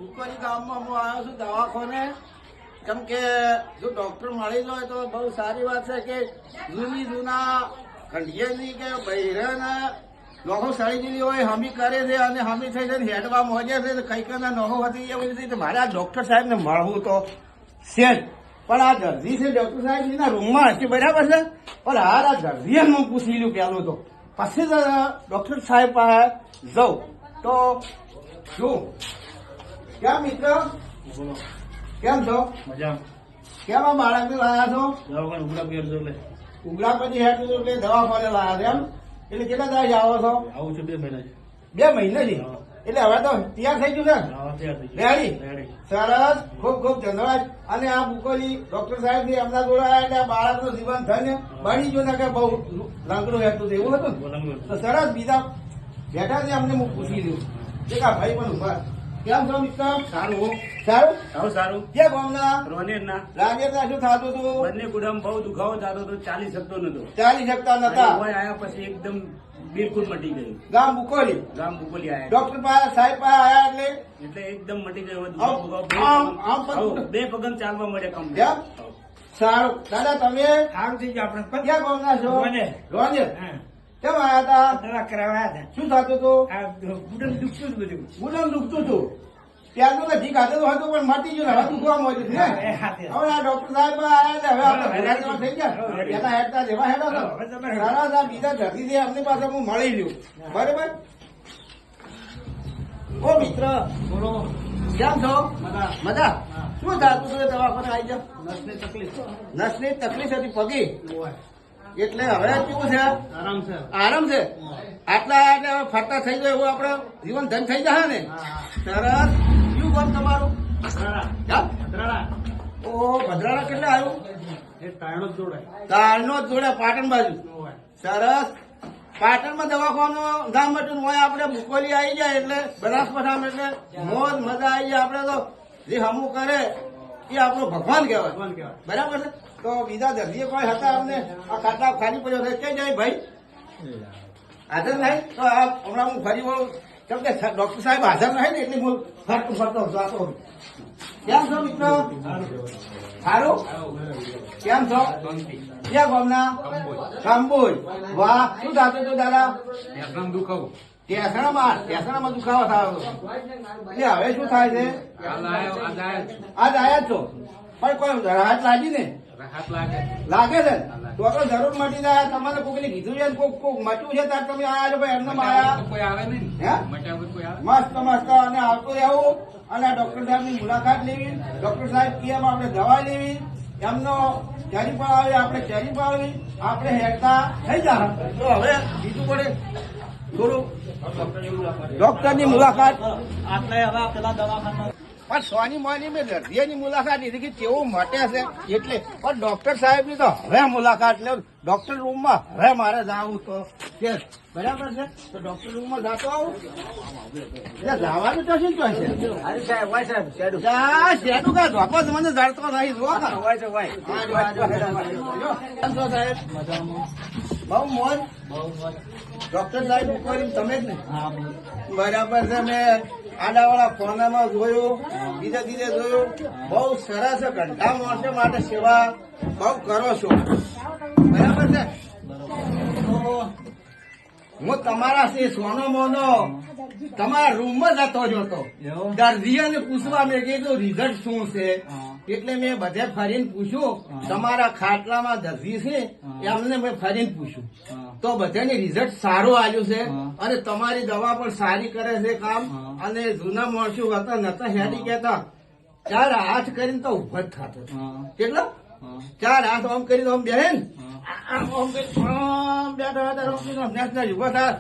મુકોલી ગામમાં હું આવ્યો છું દવાખાને. કેમ કે જો ડોક્ટર મળી જાય તો બહુ સારી વાત છે કે જૂના કંઢિયાની કે બૈરાને નોહો સળી ગયેલી હોય હમી કરે છે અને હમી થઈ જઈને હેડવા મોજે છે કઈ કઈ નોહો હતી એવી રીતે મારે આ ડોક્ટર સાહેબને મળવું તો છે જ. પણ આ દર્દી છે ડોક્ટર સાહેબ એના રૂમમાં હશે બરાબર છે. પણ હાર આ દર્દીએ હું પૂછી લ્યું પેલું તો પછી જ ડોક્ટર સાહેબ પાસે જાઉં તો શું કેમ મિત્ર કેમ છો? મજામાં. કેમ આ બાળકને લાયા છો? દવાખાને ઉગડા પીર જો લે. ઉગડા પછી હેઠ એટલે દવાખાને લાયા છે એમ? એટલે કેટલા દાડે આવો છો? આવું છે 2 મહિના છે. 2 મહિનાથી? એટલે હવે તો તૈયાર થઈ ગયું છે? હા, તૈયાર થઈ ગયું. રેડી? સરસ, ખૂબ ખૂબ ધન્યવાદ. અને આ બુકોલી ડોક્ટર સાહેબ થી એમના જોડાયા એટલે આ બાળકનું જીવન ધન્ય બની ગયું ને કે બહુ લાંગડું હેઠું હતું એવું હતું ને? તો સરસ. બીજા બેઠા છે અમને હું પૂછી લઉં કે આ ભાઈ પણ ઉભા કેમ છો મિત્ર? સારું. સારું સારું સારું. કે ગામના રોનેરના રાજેશના શું થતું હતું? બંને ગુડામાં બહુ દુખાવો થતો હતો, ચાલી શકતો નતો. ચાલી શકતા નતા. કોઈ આયા પછી એકદમ બિલકુલ મટી ગયું. ગામ બુકોલી ગામ ઉકોલી આયા ડોક્ટર પાસે સાહેબ પાસે આયા એટલે એટલે એકદમ મટી ગયો. હવે આમ, દુખાવો આમ પગ- 2 પગમ ચાલવા મળે કમ. કેમ? સારું. દાદા તમે સારું થઈ ગયું આપણે. ક્યાં ગામના છો? રોનેર. રોનેર. કેમ આયા હતા? દવા કરાવ્યા હતા. શું થતું હતું? આ ગુડમ દુખતું હતું બધું. ગુલામ દુખતું હતું. ત્યારનું તો ઠીક હાથેલું હતું પણ મટી ગયું ને હવે દુખવા મળ્યું ને. એ હાથે. હવે આ ડોક્ટર સાહેબ આયા એટલે હવે આપણે ભેગા જેવા થઈ ગયા. પેલા હેડતા જેવા હેડો છો. હવે તમે સરસ. આ બીજા ધરતીથી આપની પાસે હું મળી લ્યું બરોબર. ઓ મિત્ર બોલો. કેમ છો? મજા. મજા? શું થતું હતું એ દવાખાને આવી જાવ? નસની તકલીફ. નસની તકલીફ હતી પગી એટલે હવે કેવું છે? આરામ છે. આરામ છે. આટલા એટલે હવે ફરતા થઈ જાય એવું આપણે જીવન ધન થઈ જાય ને. સરસ. શું કામ તમારું? ભદ્રાળા. કેમ? ભદ્રાળા. ઓ ભદ્રાળા કેટલે આવ્યું? એ તારણો જ જોડે. તારનો જ જોડે પાટણ બાજુ. સરસ. પાટણમાં દવાખાનું ગામ બટું હોય આપણે બુકોલી આવી જાય એટલે બનાસકાંઠામાં એટલે મોજ મજા આવી જાય. આપણે તો જે હમું કરે એ આપણો ભગવાન કહેવાય. ભગવાન કહેવાય. બરાબર છે. તો બીજા દર્દીઓ કોઈ હતા અમને આ ખાટલા ખાલી પડ્યો છે ક્યાં જાય ભાઈ? હાજર નહીં તો આ હમણાં હું ફરી વળું કેમ કે ડોક્ટર સાહેબ હાજર નહીં ને એટલે હું ફરતો જાતો. કેમ છો મિત્ર? સારું. કેમ છો? ક્યાં ગામના? કંબોજ. વાહ. શું થતું હતું દાદા? દુખાવો. ટેસણામાં દુખાવો થયો હતો. એટલે હવે શું થાય છે? આજ આયા જ છો પણ કોઈ રાહત લાગી ને? લાગે છે તો આપણે જરૂર મટી જાય. તમારે કોઈકને કીધું છે કોક મટ્યું છે ત્યારે તમે આયા છો ભાઈ એમને આયા કોઈ આવે નહીં. હે? કોઈ આવે. મસ્ત મસ્ત અને આવતું રહેવું અને આ ડોક્ટર સાહેબની મુલાકાત લેવી. ડોક્ટર સાહેબ કે એમ આપણે દવા લેવી એમનો ચેરી પર આવે આપણે ચેરી પર આવી આપણે હેરતા થઈ જાય. તો હવે બીજું પડે થોડું ડોક્ટરની મુલાકાત આટલે હવે પેલા દવાખાના પણ સોની મોની મેં દર્દીઓની મુલાકાત લીધી કે કેવું મટે છે એટલે પણ ડોક્ટર સાહેબની તો હવે મુલાકાત લે. ડોક્ટર રૂમમાં હવે મારે જવું તો છે બરાબર છે. તો ડોક્ટર રૂમમાં જતો આવું એટલે જવાનું તો શું છે? શેઠું કા ધોકો જ મને જડતો નહીં. જુઓ કા કેમ છો સાહેબ? બહુ મોજ. ડોક્ટર સાહેબ કરી તમે જ ને? બરાબર છે. મેં આડાવાળા ફોનામાં જોયું બીજા દીધે જોયું બહુ સરસ ઘંટા માણસો માટે સેવા બહુ કરો છો બરાબર છે. તો હું તમારા છે સોનો મોનો તમારા રૂમમાં જતો જોતો દર્દીઓને પૂછવા મેં કીધું રિઝલ્ટ શું છે એટલે મેં બધે ફરીને પૂછ્યું. તમારા ખાટલામાં દર્દી છે એમને મેં ફરીને પૂછ્યું તો બધાને રિઝલ્ટ સારું આવ્યું છે અને તમારી દવા પણ સારી કરે છે કામ. અને જૂના માણસો હતા નતા હેડી કહેતા 4 હાથ કરીને તો ઉભા જ થતો. કેટલો? 4 હાથ આમ કરીને આમ બેહે ને આમ કરી બેઠા હતા ઉભા થાય